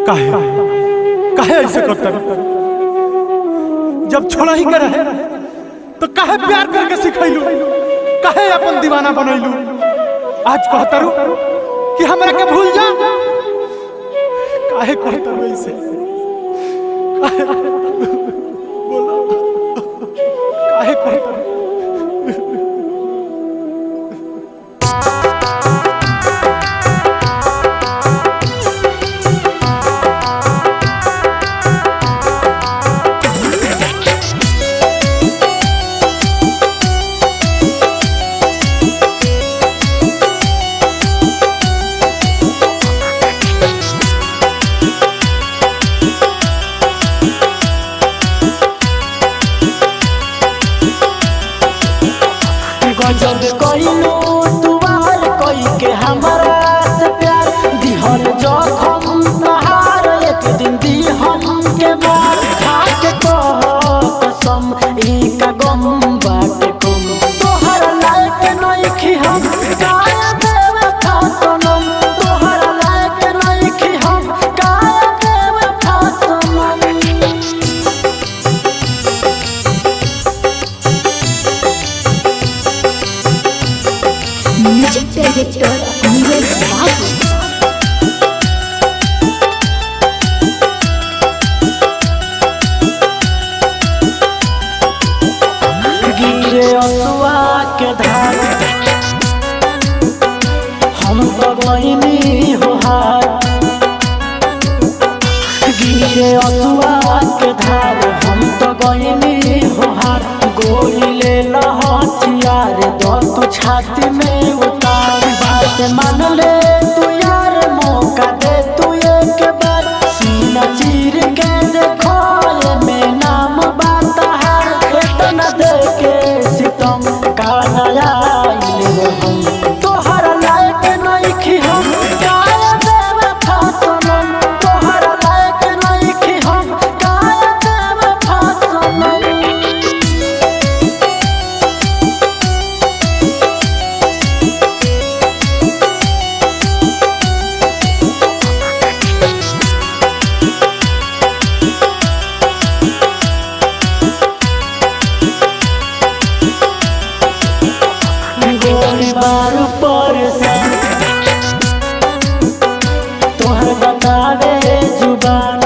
काहे काहे ऐसे करता जब छोड़ा ही करे तो काहे प्यार करके सिखैलू, काहे अपन दीवाना बनैलू। आज कहतारू कि हमरा के भूल जा, काहे कहतारू ऐसे, काहे बोला, काहे कहतारू। जब कइलो दुआर कई के हमरा से प्यार दिहल जखम तहार एक दिन दिहल के मार खा के कसम ई का गम बाटे कम तोहर लायक नइखी हम काया देवे फासनम तोहर लायक नइखी हम काया देवे फासनम। म्यूजिक डायरेक्टर नीरज बाबू। गिरे असुआ के धार हम तो बहिनी हो हार, गिरे असुआ के धार हम तो बहिनी हो हार। गोली ले हथियार दो तू छाती में उतार, बात मान ले तू यार मौका दे तू एक बार। सीना चीर के देखो ये में नाम बाताहार, इतना दे के सितम का नया हम तोहर लायक नइखी हम काया देवे फासनम तोहर लायक नइखी हम काया देवे फासनम। गोली बारू परेशान तोहर बतावे जुबान,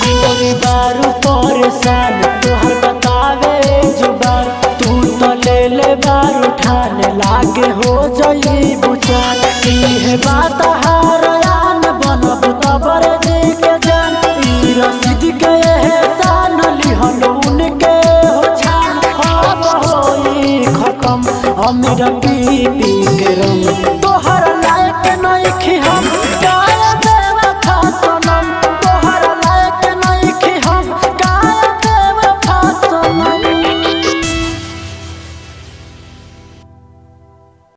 गोली बारू परेशान तोहर बतावे जुबान। तू तो ले बारू ठाने लागे हो जई बुचान, इहे बात हारयान बनब तबर जी के जान। ई रसीद के एहसान लिहल उनके हो छान, अब होई खत्म अमीर पी के रंग तोहर लायक नइखी हम।